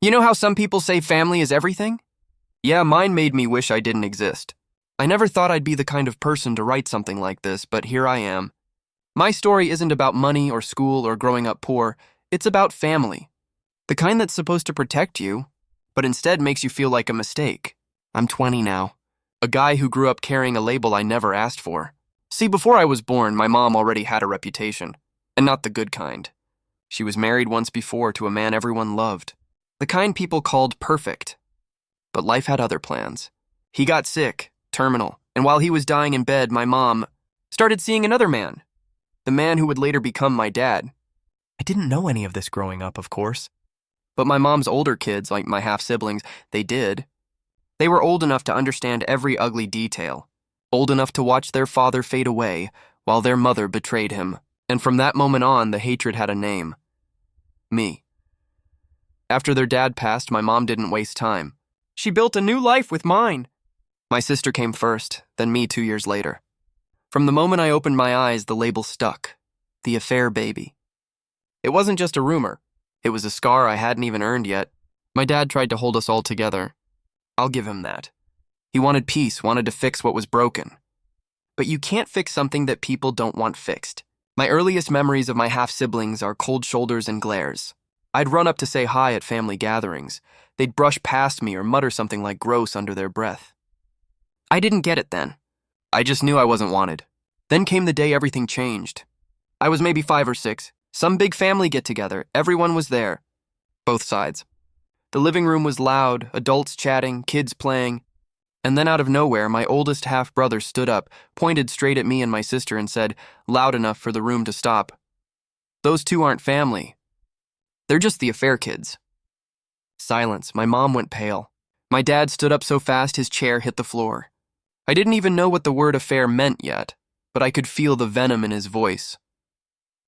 You know how some people say family is everything? Yeah, mine made me wish I didn't exist. I never thought I'd be the kind of person to write something like this, but here I am. My story isn't about money or school or growing up poor. It's about family. The kind that's supposed to protect you, but instead makes you feel like a mistake. I'm 20 now. A guy who grew up carrying a label I never asked for. See, before I was born, my mom already had a reputation, and not the good kind. She was married once before to a man everyone loved, the kind people called perfect. But life had other plans. He got sick, terminal, and while he was dying in bed, my mom started seeing another man, the man who would later become my dad. I didn't know any of this growing up, of course. But my mom's older kids, like my half-siblings, they did. They were old enough to understand every ugly detail, old enough to watch their father fade away while their mother betrayed him. And from that moment on, the hatred had a name. Me. After their dad passed, my mom didn't waste time. She built a new life with mine. My sister came first, then me 2 years later. From the moment I opened my eyes, the label stuck. The affair baby. It wasn't just a rumor. It was a scar I hadn't even earned yet. My dad tried to hold us all together. I'll give him that. He wanted peace, wanted to fix what was broken. But you can't fix something that people don't want fixed. My earliest memories of my half-siblings are cold shoulders and glares. I'd run up to say hi at family gatherings. They'd brush past me or mutter something like gross under their breath. I didn't get it then. I just knew I wasn't wanted. Then came the day everything changed. I was maybe 5 or 6. Some big family get-together. Everyone was there. Both sides. The living room was loud, adults chatting, kids playing. And then out of nowhere, my oldest half-brother stood up, pointed straight at me and my sister and said, loud enough for the room to stop, "Those two aren't family. They're just the affair kids." Silence. My mom went pale. My dad stood up so fast his chair hit the floor. I didn't even know what the word affair meant yet, but I could feel the venom in his voice.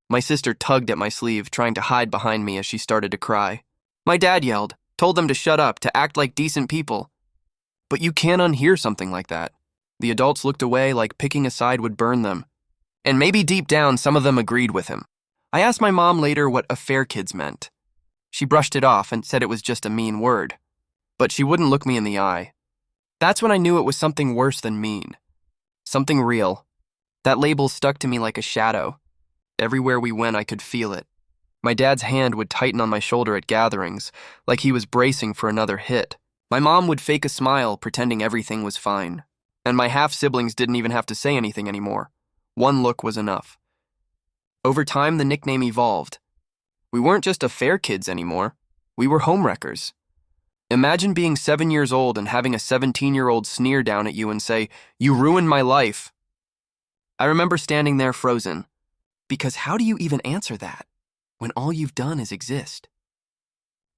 My sister tugged at my sleeve, trying to hide behind me as she started to cry. My dad yelled, told them to shut up, to act like decent people. But you can't unhear something like that. The adults looked away like picking a side would burn them. And maybe deep down, some of them agreed with him. I asked my mom later what affair kids meant. She brushed it off and said it was just a mean word. But she wouldn't look me in the eye. That's when I knew it was something worse than mean. Something real. That label stuck to me like a shadow. Everywhere we went, I could feel it. My dad's hand would tighten on my shoulder at gatherings, like he was bracing for another hit. My mom would fake a smile, pretending everything was fine. And my half-siblings didn't even have to say anything anymore. One look was enough. Over time, the nickname evolved. We weren't just affair kids anymore. We were homewreckers. Imagine being 7 years old and having a 17-year-old sneer down at you and say, "You ruined my life." I remember standing there frozen. Because how do you even answer that when all you've done is exist?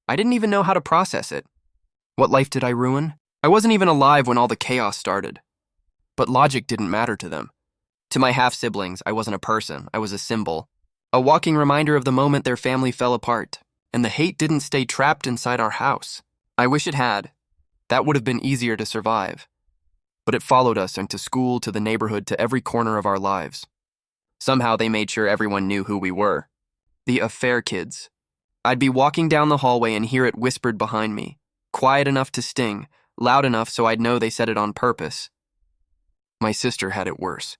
I didn't even know how to process it. What life did I ruin? I wasn't even alive when all the chaos started. But logic didn't matter to them. To my half-siblings, I wasn't a person, I was a symbol. A walking reminder of the moment their family fell apart. And the hate didn't stay trapped inside our house. I wish it had. That would have been easier to survive. But it followed us into school, to the neighborhood, to every corner of our lives. Somehow they made sure everyone knew who we were. The affair kids. I'd be walking down the hallway and hear it whispered behind me. Quiet enough to sting, loud enough so I'd know they said it on purpose. My sister had it worse.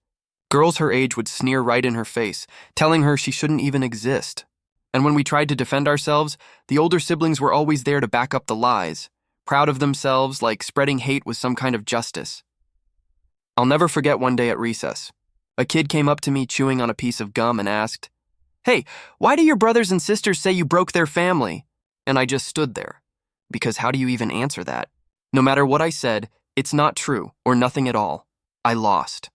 Girls her age would sneer right in her face, telling her she shouldn't even exist. And when we tried to defend ourselves, the older siblings were always there to back up the lies, proud of themselves, like spreading hate was some kind of justice. I'll never forget one day at recess. A kid came up to me chewing on a piece of gum and asked, "Hey, why do your brothers and sisters say you broke their family?" And I just stood there. Because how do you even answer that? No matter what I said, it's not true, or nothing at all. I lost.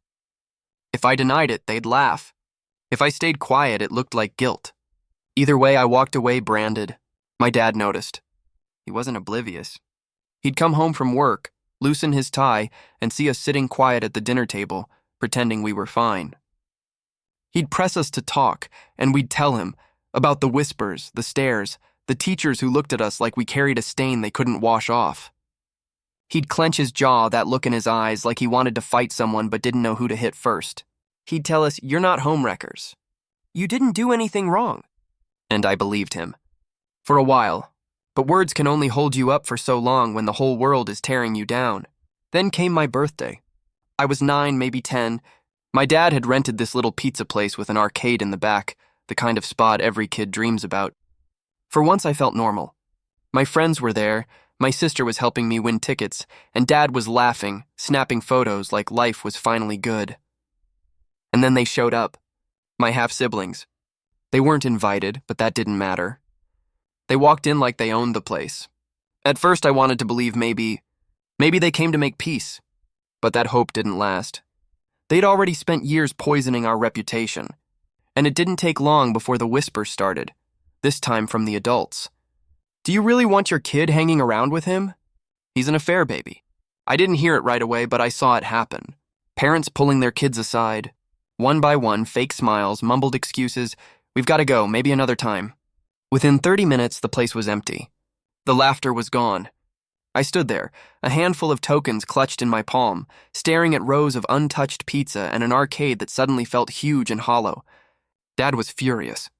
If I denied it, they'd laugh. If I stayed quiet, it looked like guilt. Either way, I walked away branded. My dad noticed. He wasn't oblivious. He'd come home from work, loosen his tie, and see us sitting quiet at the dinner table, pretending we were fine. He'd press us to talk, and we'd tell him about the whispers, the stares, the teachers who looked at us like we carried a stain they couldn't wash off. He'd clench his jaw, that look in his eyes, like he wanted to fight someone but didn't know who to hit first. He'd tell us, "You're not homewreckers. You didn't do anything wrong." And I believed him. For a while. But words can only hold you up for so long when the whole world is tearing you down. Then came my birthday. I was 9, maybe 10. My dad had rented this little pizza place with an arcade in the back, the kind of spot every kid dreams about. For once I felt normal. My friends were there, my sister was helping me win tickets, and Dad was laughing, snapping photos like life was finally good. And then they showed up, my half-siblings. They weren't invited, but that didn't matter. They walked in like they owned the place. At first I wanted to believe maybe they came to make peace, but that hope didn't last. They'd already spent years poisoning our reputation, and it didn't take long before the whispers started, this time from the adults. Do you really want your kid hanging around with him? He's an affair baby. I didn't hear it right away, but I saw it happen. Parents pulling their kids aside. One by one, fake smiles, mumbled excuses. We've got to go, maybe another time. Within 30 minutes, the place was empty. The laughter was gone. I stood there, a handful of tokens clutched in my palm, staring at rows of untouched pizza and an arcade that suddenly felt huge and hollow. Dad was furious.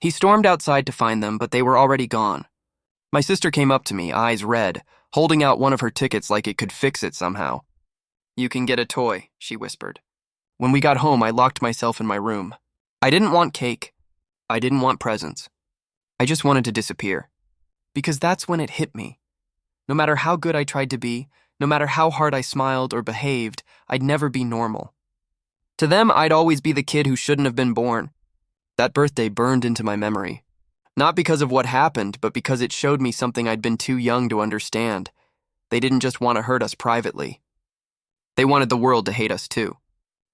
He stormed outside to find them, but they were already gone. My sister came up to me, eyes red, holding out one of her tickets like it could fix it somehow. "You can get a toy," she whispered. When we got home, I locked myself in my room. I didn't want cake. I didn't want presents. I just wanted to disappear. Because that's when it hit me. No matter how good I tried to be, no matter how hard I smiled or behaved, I'd never be normal. To them, I'd always be the kid who shouldn't have been born. That birthday burned into my memory. Not because of what happened, but because it showed me something I'd been too young to understand. They didn't just want to hurt us privately. They wanted the world to hate us too.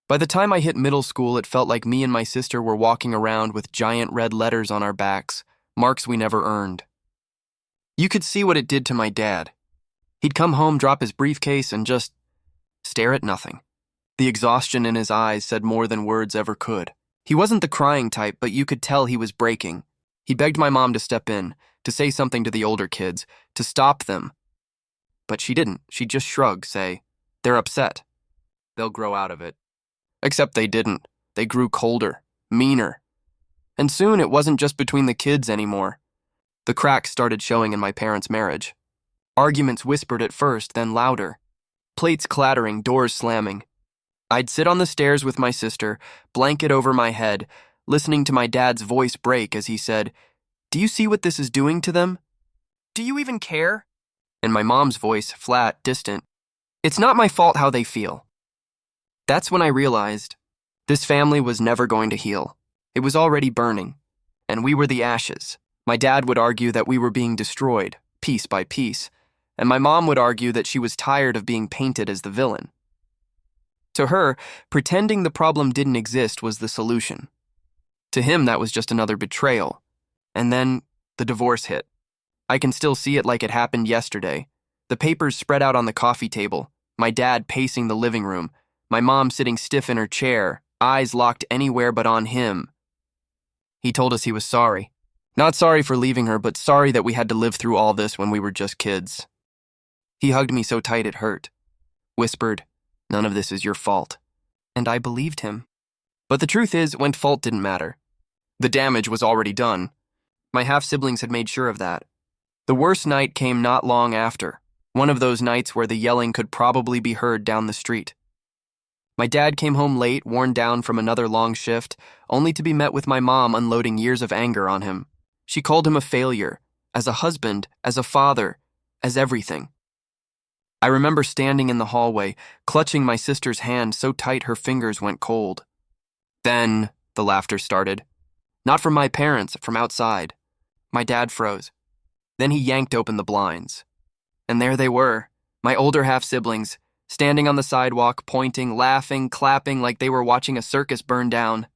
By the time I hit middle school, it felt like me and my sister were walking around with giant red letters on our backs, marks we never earned. You could see what it did to my dad. He'd come home, drop his briefcase, and just stare at nothing. The exhaustion in his eyes said more than words ever could. He wasn't the crying type, but you could tell he was breaking. He begged my mom to step in, to say something to the older kids, to stop them. But she didn't. She'd just shrug, say, "They're upset. They'll grow out of it." Except they didn't. They grew colder, meaner. And soon it wasn't just between the kids anymore. The cracks started showing in my parents' marriage. Arguments whispered at first, then louder. Plates clattering, doors slamming. I'd sit on the stairs with my sister, blanket over my head, listening to my dad's voice break as he said, "Do you see what this is doing to them? Do you even care?" And my mom's voice, flat, distant, "It's not my fault how they feel." That's when I realized this family was never going to heal. It was already burning, and we were the ashes. My dad would argue that we were being destroyed, piece by piece, and my mom would argue that she was tired of being painted as the villain. To her, pretending the problem didn't exist was the solution. To him, that was just another betrayal. And then the divorce hit. I can still see it like it happened yesterday. The papers spread out on the coffee table, my dad pacing the living room, my mom sitting stiff in her chair, eyes locked anywhere but on him. He told us he was sorry. Not sorry for leaving her, but sorry that we had to live through all this when we were just kids. He hugged me so tight it hurt. Whispered, "None of this is your fault." And I believed him. But the truth is, when fault didn't matter. The damage was already done. My half-siblings had made sure of that. The worst night came not long after, one of those nights where the yelling could probably be heard down the street. My dad came home late, worn down from another long shift, only to be met with my mom unloading years of anger on him. She called him a failure, as a husband, as a father, as everything. I remember standing in the hallway, clutching my sister's hand so tight her fingers went cold. Then the laughter started. Not from my parents, from outside. My dad froze. Then he yanked open the blinds. And there they were, my older half-siblings, standing on the sidewalk, pointing, laughing, clapping like they were watching a circus burn down.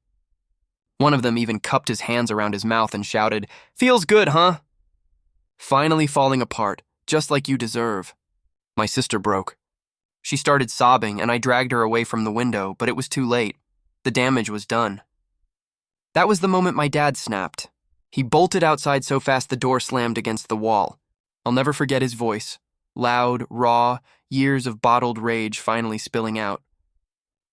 One of them even cupped his hands around his mouth and shouted, "Feels good, huh?" Finally falling apart, just like you deserve. My sister broke. She started sobbing, and I dragged her away from the window, but it was too late. The damage was done. That was the moment my dad snapped. He bolted outside so fast the door slammed against the wall. I'll never forget his voice. Loud, raw, years of bottled rage finally spilling out.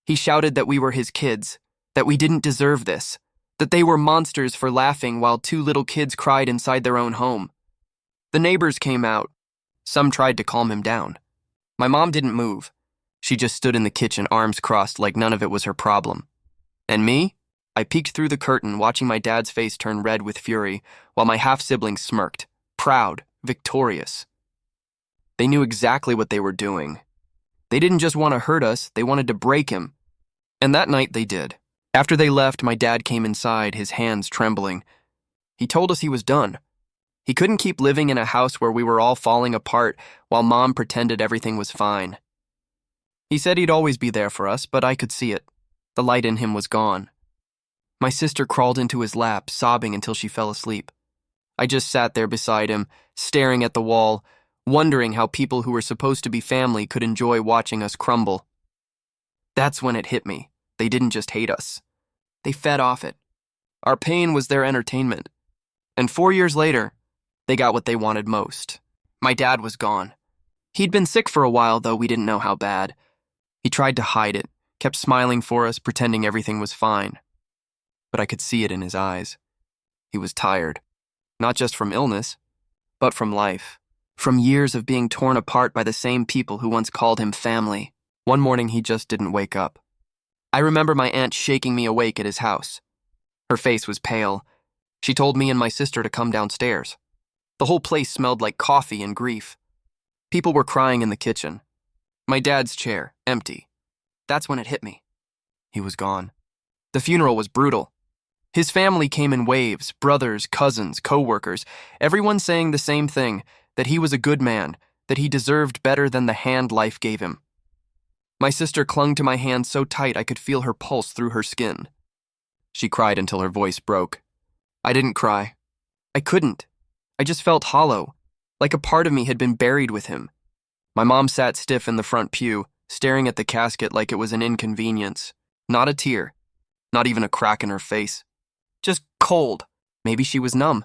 He shouted that we were his kids, that we didn't deserve this, that they were monsters for laughing while two little kids cried inside their own home. The neighbors came out. Some tried to calm him down. My mom didn't move. She just stood in the kitchen, arms crossed, like none of it was her problem. And me? I peeked through the curtain, watching my dad's face turn red with fury, while my half-siblings smirked, proud, victorious. They knew exactly what they were doing. They didn't just want to hurt us, they wanted to break him. And that night they did. After they left, my dad came inside, his hands trembling. He told us he was done. He couldn't keep living in a house where we were all falling apart while Mom pretended everything was fine. He said he'd always be there for us, but I could see it. The light in him was gone. My sister crawled into his lap, sobbing until she fell asleep. I just sat there beside him, staring at the wall, wondering how people who were supposed to be family could enjoy watching us crumble. That's when it hit me. They didn't just hate us. They fed off it. Our pain was their entertainment. And 4 years later, they got what they wanted most. My dad was gone. He'd been sick for a while, though we didn't know how bad. He tried to hide it, kept smiling for us, pretending everything was fine. But I could see it in his eyes. He was tired, not just from illness, but from life, from years of being torn apart by the same people who once called him family. One morning, he just didn't wake up. I remember my aunt shaking me awake at his house. Her face was pale. She told me and my sister to come downstairs. The whole place smelled like coffee and grief. People were crying in the kitchen. My dad's chair, empty. That's when it hit me. He was gone. The funeral was brutal. His family came in waves, brothers, cousins, co-workers, everyone saying the same thing, that he was a good man, that he deserved better than the hand life gave him. My sister clung to my hand so tight I could feel her pulse through her skin. She cried until her voice broke. I didn't cry. I couldn't. I just felt hollow, like a part of me had been buried with him. My mom sat stiff in the front pew, staring at the casket like it was an inconvenience. Not a tear. Not even a crack in her face. Just cold. Maybe she was numb.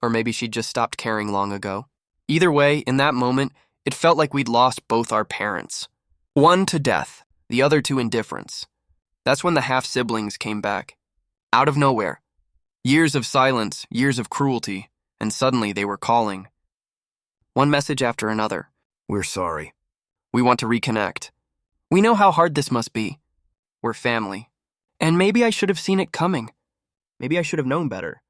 Or maybe she'd just stopped caring long ago. Either way, in that moment, it felt like we'd lost both our parents. One to death, the other to indifference. That's when the half-siblings came back. Out of nowhere. Years of silence, years of cruelty, and suddenly they were calling. One message after another. We're sorry. We want to reconnect. We know how hard this must be. We're family. And maybe I should have seen it coming. Maybe I should have known better.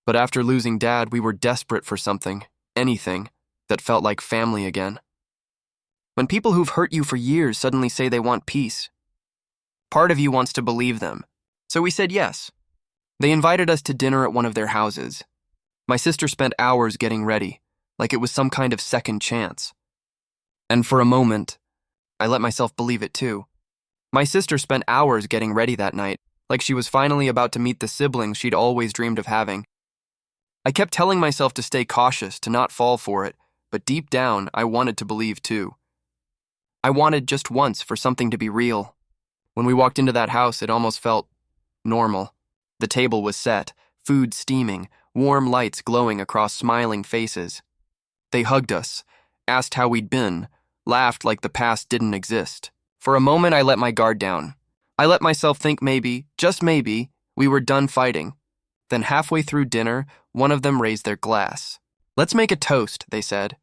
But after losing Dad, we were desperate for something, anything, that felt like family again. When people who've hurt you for years suddenly say they want peace, part of you wants to believe them. So we said yes. They invited us to dinner at one of their houses. My sister spent hours getting ready, like it was some kind of second chance. And for a moment, I let myself believe it too. My sister spent hours getting ready that night, like she was finally about to meet the siblings she'd always dreamed of having. I kept telling myself to stay cautious, to not fall for it, but deep down, I wanted to believe too. I wanted just once for something to be real. When we walked into that house, it almost felt normal. The table was set, food steaming, warm lights glowing across smiling faces. They hugged us, asked how we'd been, laughed like the past didn't exist. For a moment, I let my guard down. I let myself think maybe, just maybe, we were done fighting. Then halfway through dinner, one of them raised their glass. Let's make a toast, they said.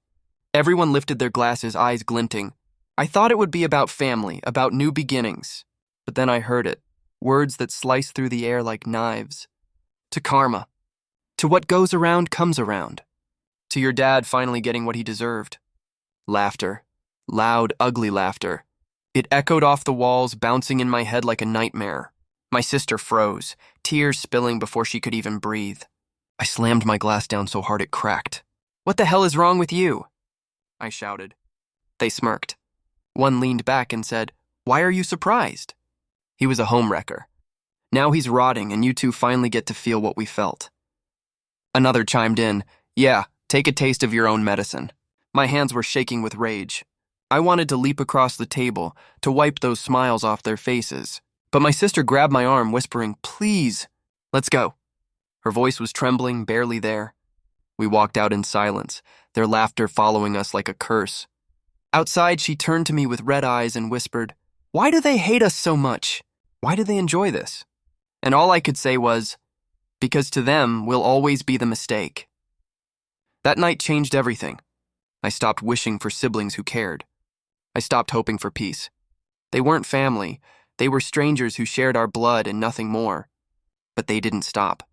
Everyone lifted their glasses, eyes glinting. I thought it would be about family, about new beginnings. But then I heard it, words that sliced through the air like knives. To karma. To what goes around comes around. To your dad finally getting what he deserved. Laughter. Loud, ugly laughter. It echoed off the walls, bouncing in my head like a nightmare. My sister froze, tears spilling before she could even breathe. I slammed my glass down so hard it cracked. What the hell is wrong with you? I shouted. They smirked. One leaned back and said, Why are you surprised? He was a homewrecker. Now he's rotting and you two finally get to feel what we felt. Another chimed in, Yeah, take a taste of your own medicine. My hands were shaking with rage. I wanted to leap across the table, to wipe those smiles off their faces. But my sister grabbed my arm, whispering, Please, let's go. Her voice was trembling, barely there. We walked out in silence, their laughter following us like a curse. Outside, she turned to me with red eyes and whispered, Why do they hate us so much? Why do they enjoy this? And all I could say was, Because to them, we'll always be the mistake. That night changed everything. I stopped wishing for siblings who cared. I stopped hoping for peace. They weren't family. They were strangers who shared our blood and nothing more. But they didn't stop.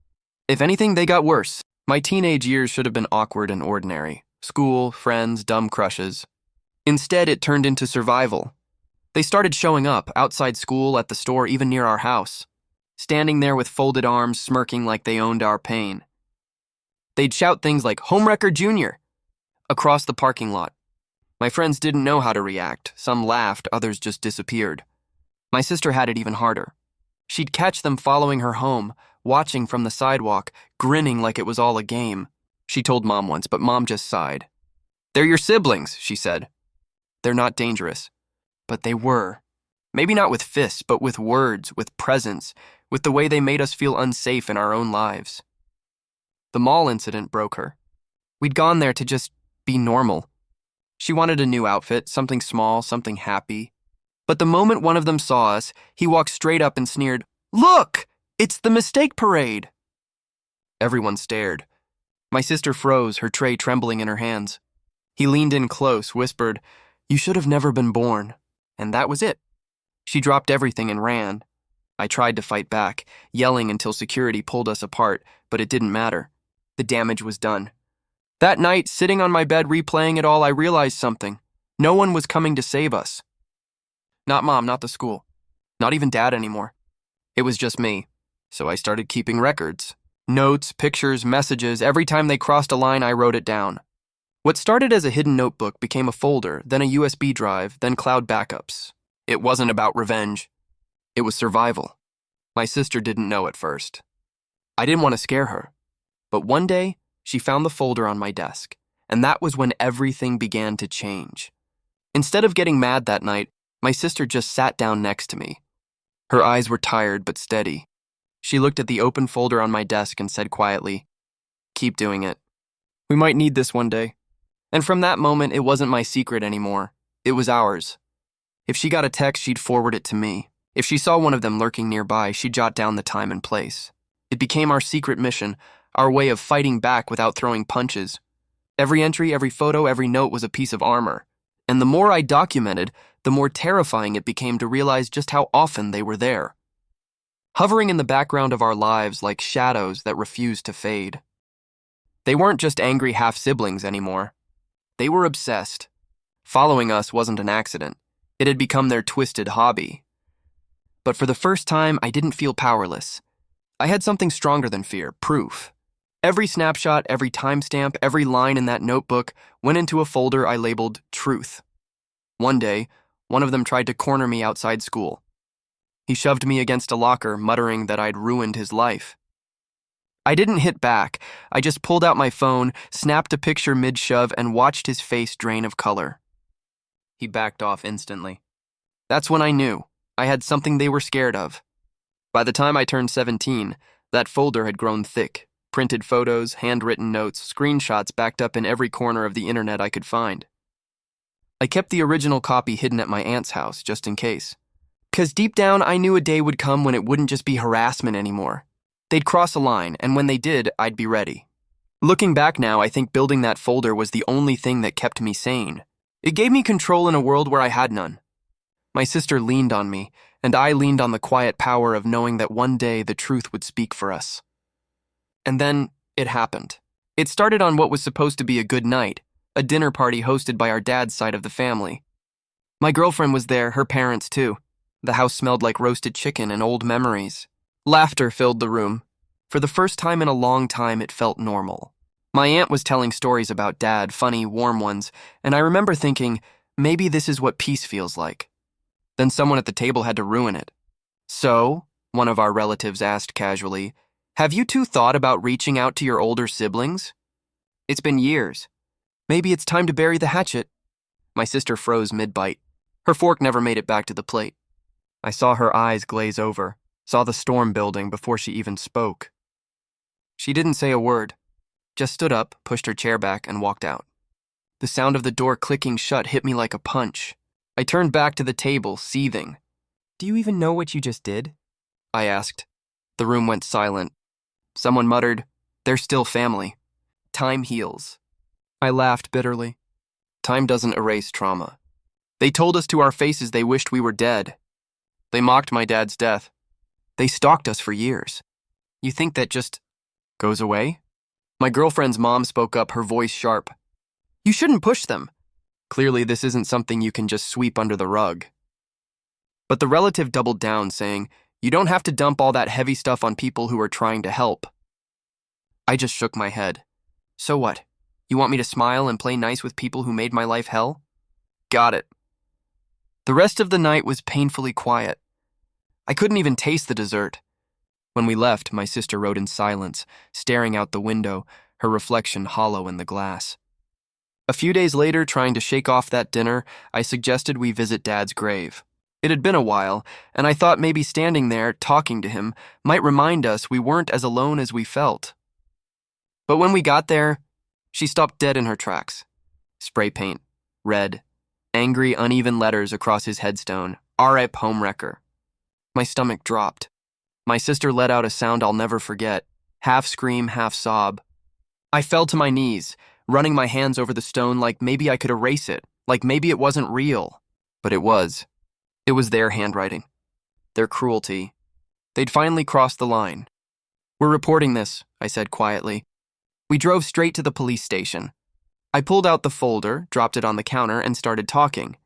If anything, they got worse. My teenage years should have been awkward and ordinary. School, friends, dumb crushes. Instead, it turned into survival. They started showing up, outside school, at the store, even near our house. Standing there with folded arms, smirking like they owned our pain. They'd shout things like, "Homewrecker Jr." across the parking lot. My friends didn't know how to react. Some laughed, others just disappeared. My sister had it even harder. She'd catch them following her home, watching from the sidewalk, grinning like it was all a game. She told Mom once, but Mom just sighed. "They're your siblings," she said. "They're not dangerous." But they were. Maybe not with fists, but with words, with presence, with the way they made us feel unsafe in our own lives. The mall incident broke her. We'd gone there to just be normal. She wanted a new outfit, something small, something happy. But the moment one of them saw us, he walked straight up and sneered, "Look! It's the mistake parade!" Everyone stared. My sister froze, her tray trembling in her hands. He leaned in close, whispered, "You should have never been born." And that was it. She dropped everything and ran. I tried to fight back, yelling until security pulled us apart, but it didn't matter. The damage was done. That night, sitting on my bed replaying it all, I realized something. No one was coming to save us. Not Mom, not the school. Not even Dad anymore. It was just me. So I started keeping records. Notes, pictures, messages. Every time they crossed a line, I wrote it down. What started as a hidden notebook became a folder, then a USB drive, then cloud backups. It wasn't about revenge. It was survival. My sister didn't know at first. I didn't want to scare her. But one day, she found the folder on my desk, and that was when everything began to change. Instead of getting mad that night, my sister just sat down next to me. Her eyes were tired but steady. She looked at the open folder on my desk and said quietly, "Keep doing it. We might need this one day." And from that moment, it wasn't my secret anymore. It was ours. If she got a text, she'd forward it to me. If she saw one of them lurking nearby, she'd jot down the time and place. It became our secret mission, our way of fighting back without throwing punches. Every entry, every photo, every note was a piece of armor. And the more I documented, the more terrifying it became to realize just how often they were there. Hovering in the background of our lives like shadows that refused to fade. They weren't just angry half-siblings anymore. They were obsessed. Following us wasn't an accident. It had become their twisted hobby. But for the first time, I didn't feel powerless. I had something stronger than fear, proof. Every snapshot, every timestamp, every line in that notebook went into a folder I labeled Truth. One day, one of them tried to corner me outside school. He shoved me against a locker, muttering that I'd ruined his life. I didn't hit back. I just pulled out my phone, snapped a picture mid-shove, and watched his face drain of color. He backed off instantly. That's when I knew. I had something they were scared of. By the time I turned 17, that folder had grown thick. Printed photos, handwritten notes, screenshots backed up in every corner of the internet I could find. I kept the original copy hidden at my aunt's house, just in case. Because deep down, I knew a day would come when it wouldn't just be harassment anymore. They'd cross a line, and when they did, I'd be ready. Looking back now, I think building that folder was the only thing that kept me sane. It gave me control in a world where I had none. My sister leaned on me, and I leaned on the quiet power of knowing that one day the truth would speak for us. And then, it happened. It started on what was supposed to be a good night, a dinner party hosted by our dad's side of the family. My girlfriend was there, her parents too. The house smelled like roasted chicken and old memories. Laughter filled the room. For the first time in a long time, it felt normal. My aunt was telling stories about Dad, funny, warm ones, and I remember thinking, maybe this is what peace feels like. Then someone at the table had to ruin it. "So," one of our relatives asked casually, "have you two thought about reaching out to your older siblings? It's been years. Maybe it's time to bury the hatchet." My sister froze mid-bite. Her fork never made it back to the plate. I saw her eyes glaze over, saw the storm building before she even spoke. She didn't say a word, just stood up, pushed her chair back, and walked out. The sound of the door clicking shut hit me like a punch. I turned back to the table, seething. "Do you even know what you just did?" I asked. The room went silent. Someone muttered, "They're still family. Time heals." I laughed bitterly. Time doesn't erase trauma. They told us to our faces they wished we were dead. They mocked my dad's death. They stalked us for years. You think that just goes away? My girlfriend's mom spoke up, her voice sharp. You shouldn't push them. Clearly, this isn't something you can just sweep under the rug. But the relative doubled down, saying, you don't have to dump all that heavy stuff on people who are trying to help. I just shook my head. So what? You want me to smile and play nice with people who made my life hell? Got it. The rest of the night was painfully quiet. I couldn't even taste the dessert. When we left, my sister rode in silence, staring out the window, her reflection hollow in the glass. A few days later, trying to shake off that dinner, I suggested we visit Dad's grave. It had been a while, and I thought maybe standing there, talking to him, might remind us we weren't as alone as we felt. But when we got there, she stopped dead in her tracks. Spray paint, red, angry, uneven letters across his headstone, R.I.P. Homewrecker. My stomach dropped. My sister let out a sound I'll never forget, half scream, half sob. I fell to my knees, running my hands over the stone like maybe I could erase it, like maybe it wasn't real. But it was. It was their handwriting. Their cruelty. They'd finally crossed the line. We're reporting this, I said quietly. We drove straight to the police station. I pulled out the folder, dropped it on the counter, and started talking.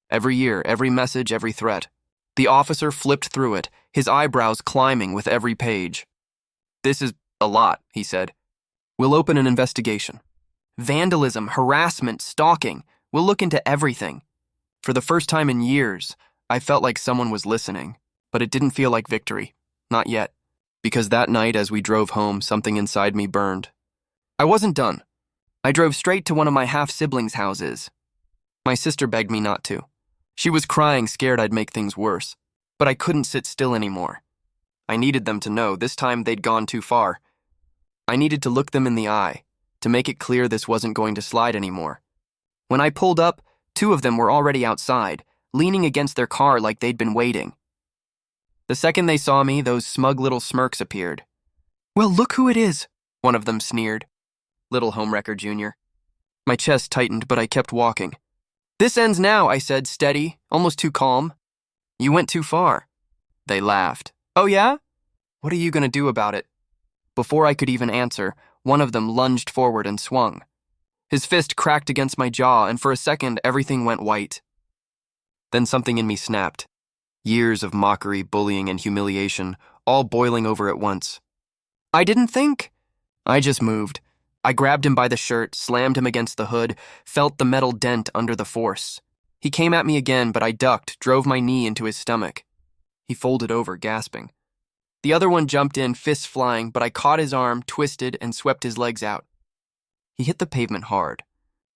Every year, every message, every threat. The officer flipped through it, his eyebrows climbing with every page. This is a lot, he said. We'll open an investigation. Vandalism, harassment, stalking. We'll look into everything. For the first time in years, I felt like someone was listening, but it didn't feel like victory. Not yet. Because that night as we drove home, something inside me burned. I wasn't done. I drove straight to one of my half-siblings' houses. My sister begged me not to. She was crying, scared I'd make things worse. But I couldn't sit still anymore. I needed them to know this time they'd gone too far. I needed to look them in the eye, to make it clear this wasn't going to slide anymore. When I pulled up, 2 of them were already outside, leaning against their car like they'd been waiting. The second they saw me, those smug little smirks appeared. Well, look who it is, one of them sneered. Little Homewrecker Jr. My chest tightened, but I kept walking. This ends now, I said, steady, almost too calm. You went too far. They laughed. Oh yeah? What are you going to do about it? Before I could even answer, one of them lunged forward and swung. His fist cracked against my jaw, and for a second, everything went white. Then something in me snapped. Years of mockery, bullying, and humiliation, all boiling over at once. I didn't think. I just moved. I grabbed him by the shirt, slammed him against the hood, felt the metal dent under the force. He came at me again, but I ducked, drove my knee into his stomach. He folded over, gasping. The other one jumped in, fists flying, but I caught his arm, twisted, and swept his legs out. He hit the pavement hard.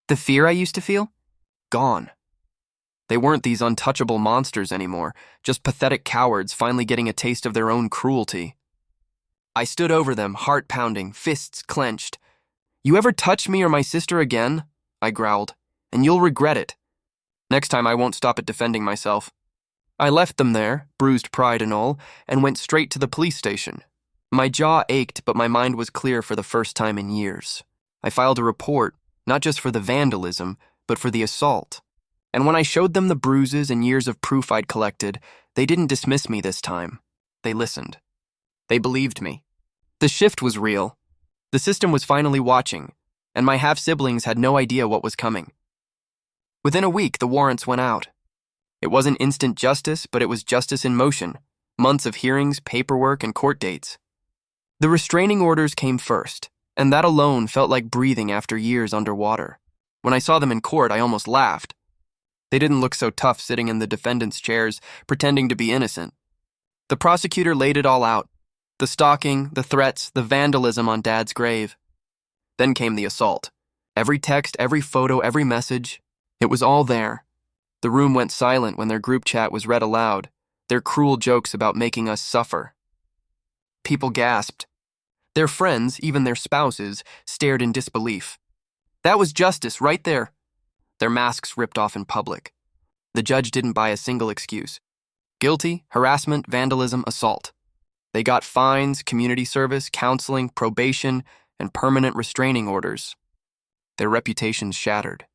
The fear I used to feel? Gone. They weren't these untouchable monsters anymore, just pathetic cowards finally getting a taste of their own cruelty. I stood over them, heart pounding, fists clenched. You ever touch me or my sister again, I growled, and you'll regret it. Next time I won't stop at defending myself. I left them there, bruised pride and all, and went straight to the police station. My jaw ached, but my mind was clear for the first time in years. I filed a report, not just for the vandalism, but for the assault. And when I showed them the bruises and years of proof I'd collected, they didn't dismiss me this time. They listened. They believed me. The shift was real. The system was finally watching, and my half-siblings had no idea what was coming. Within a week, the warrants went out. It wasn't instant justice, but it was justice in motion. Months of hearings, paperwork, and court dates. The restraining orders came first, and that alone felt like breathing after years underwater. When I saw them in court, I almost laughed. They didn't look so tough sitting in the defendants' chairs, pretending to be innocent. The prosecutor laid it all out. The stalking, the threats, the vandalism on Dad's grave. Then came the assault. Every text, every photo, every message. It was all there. The room went silent when their group chat was read aloud, their cruel jokes about making us suffer. People gasped. Their friends, even their spouses, stared in disbelief. That was justice right there. Their masks ripped off in public. The judge didn't buy a single excuse. Guilty, harassment, vandalism, assault. They got fines, community service, counseling, probation, and permanent restraining orders. their reputations shattered.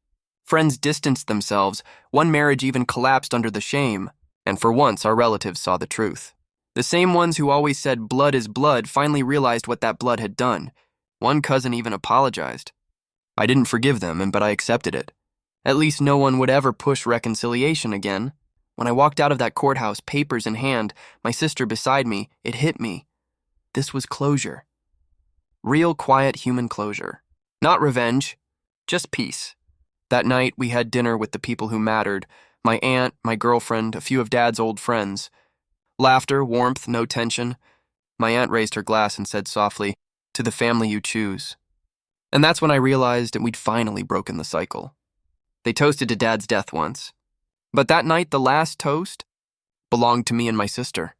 Friends distanced themselves, one marriage even collapsed under the shame, and for once our relatives saw the truth. The same ones who always said blood is blood finally realized what that blood had done. One cousin even apologized. I didn't forgive them, but I accepted it. At least no one would ever push reconciliation again. When I walked out of that courthouse, papers in hand, my sister beside me, it hit me. This was closure. Real, quiet human closure. Not revenge, just peace. That night, we had dinner with the people who mattered, my aunt, my girlfriend, a few of Dad's old friends. Laughter, warmth, no tension. My aunt raised her glass and said softly, "To the family you choose." And that's when I realized that we'd finally broken the cycle. They toasted to Dad's death once. But that night, the last toast belonged to me and my sister.